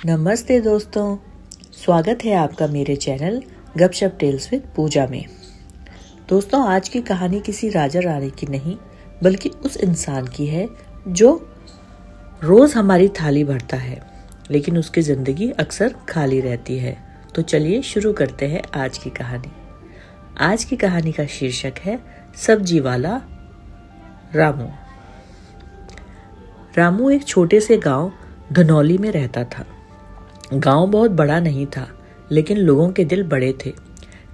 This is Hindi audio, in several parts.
नमस्ते दोस्तों, स्वागत है आपका मेरे चैनल गपशप टेल्स विद पूजा में। दोस्तों, आज की कहानी किसी राजा रानी की नहीं बल्कि उस इंसान की है जो रोज हमारी थाली भरता है, लेकिन उसकी जिंदगी अक्सर खाली रहती है। तो चलिए शुरू करते हैं आज की कहानी। आज की कहानी का शीर्षक है सब्जी वाला रामू। रामू एक छोटे से गांव धनौली में रहता था। गांव बहुत बड़ा नहीं था, लेकिन लोगों के दिल बड़े थे।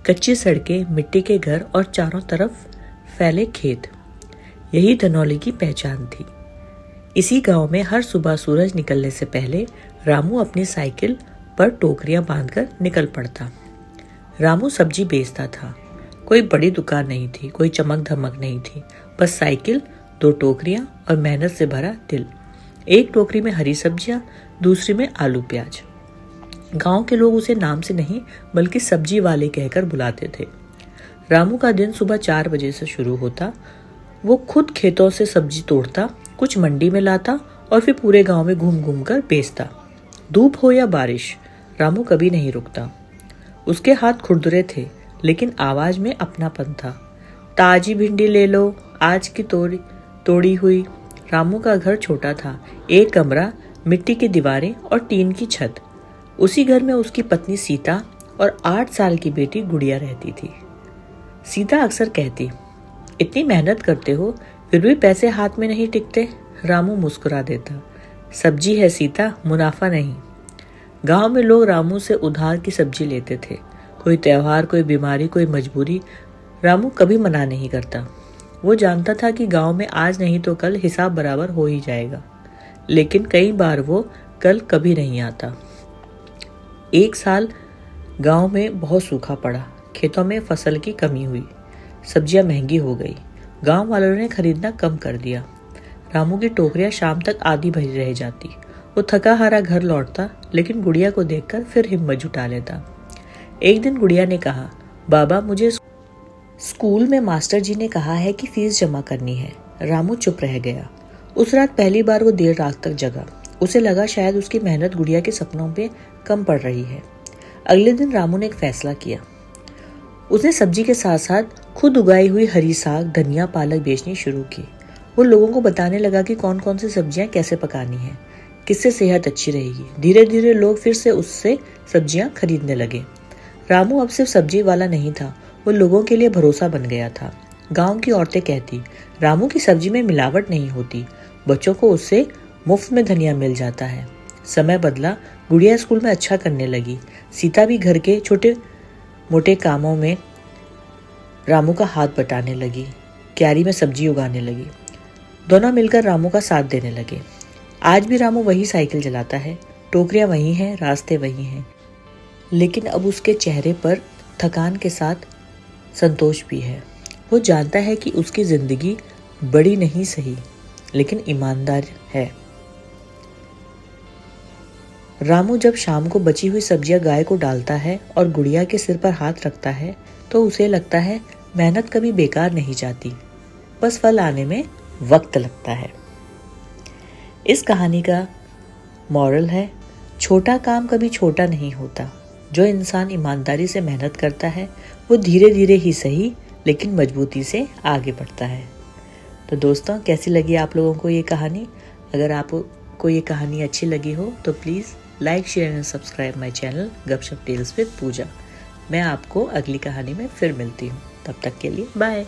कच्ची सड़कें, मिट्टी के घर और चारों तरफ फैले खेत, यही धनौली की पहचान थी। इसी गांव में हर सुबह सूरज निकलने से पहले रामू अपनी साइकिल पर टोकरियां बांधकर निकल पड़ता। रामू सब्जी बेचता था। कोई बड़ी दुकान नहीं थी, कोई चमक धमक नहीं थी, बस साइकिल, 2 टोकरियां और मेहनत से भरा दिल। एक टोकरी में हरी सब्जियां, दूसरी में आलू प्याज। गांव के लोग उसे नाम से नहीं बल्कि सब्जी वाले कहकर बुलाते थे। रामू का दिन सुबह 4 बजे से शुरू होता। वो खुद खेतों से सब्जी तोड़ता, कुछ मंडी में लाता और फिर पूरे गांव में घूम घूम कर बेचता। धूप हो या बारिश, रामू कभी नहीं रुकता। उसके हाथ खुरदुरे थे, लेकिन आवाज में अपनापन था। ताजी भिंडी ले लो, आज की तोड़ी हुई। रामू का घर छोटा था, एक कमरा, मिट्टी की दीवारें और टीन की छत। उसी घर में उसकी पत्नी सीता और 8 साल की बेटी गुड़िया रहती थी। सीता अक्सर कहती, इतनी मेहनत करते हो फिर भी पैसे हाथ में नहीं टिकते। रामू मुस्कुरा देता, सब्जी है सीता, मुनाफा नहीं। गांव में लोग रामू से उधार की सब्जी लेते थे। कोई त्योहार, कोई बीमारी, कोई मजबूरी। रामू कभी मना नहीं करता। वो जानता था कि गांव में आज नहीं तो कल हिसाब बराबर हो ही जाएगा, लेकिन कई बार वो कल कभी नहीं आता। एक साल गांव में बहुत सूखा पड़ा। खेतों में फसल की कमी हुई, सब्जियां महंगी हो गई। गांव वालों ने खरीदना कम कर दिया। रामू की टोकरियां शाम तक आधी भरी रह जाती। वो थका हारा घर लौटता, लेकिन गुड़िया को देखकर फिर हिम्मत जुटा लेता। एक दिन गुड़िया ने कहा, बाबा मुझे स्कूल में मास्टर जी ने कहा है कि फीस जमा करनी है। रामू चुप रह गया। उस रात पहली बार वो देर रात तक जगा। उसे लगा शायद उसकी मेहनत गुड़िया के सपनों पे कम पड़ रही है। अगले दिन रामू ने एक फैसला किया। उसने सब्जी के साथ साथ खुद उगाई हुई हरी साग, धनिया, पालक बेचनी शुरू की। वो लोगों को बताने लगा कि कौन कौन सी सब्जियां कैसे पकानी है, किससे सेहत अच्छी रहेगी। धीरे धीरे लोग फिर से उससे सब्जियां खरीदने लगे। रामू अब सिर्फ सब्जी वाला नहीं था, वो लोगों के लिए भरोसा बन गया था। गांव की औरतें कहती, रामू की सब्जी में मिलावट नहीं होती, बच्चों को उससे मुफ्त में धनिया मिल जाता है। समय बदला, गुड़िया स्कूल में अच्छा करने लगी। सीता भी घर के छोटे मोटे कामों में रामू का हाथ बटाने लगी, क्यारी में सब्जी उगाने लगी। दोनों मिलकर रामू का साथ देने लगे। आज भी रामू वही साइकिल चलाता है, टोकरियां वही हैं, रास्ते वही हैं, लेकिन अब उसके चेहरे पर थकान के साथ संतोष भी है। वो जानता है कि उसकी जिंदगी बड़ी नहीं सही, लेकिन ईमानदार है। रामू जब शाम को बची हुई सब्जियां गाय को डालता है और गुड़िया के सिर पर हाथ रखता है, तो उसे लगता है मेहनत कभी बेकार नहीं जाती, बस फल आने में वक्त लगता है। इस कहानी का मॉरल है, छोटा काम कभी छोटा नहीं होता। जो इंसान ईमानदारी से मेहनत करता है वो धीरे धीरे ही सही, लेकिन मजबूती से आगे बढ़ता है। तो दोस्तों, कैसी लगी आप लोगों को ये कहानी? अगर आपको ये कहानी अच्छी लगी हो तो please like, share and subscribe my channel गपशप टेल्स विद पूजा। मैं आपको अगली कहानी में फिर मिलती हूँ। तब तक के लिए बाय।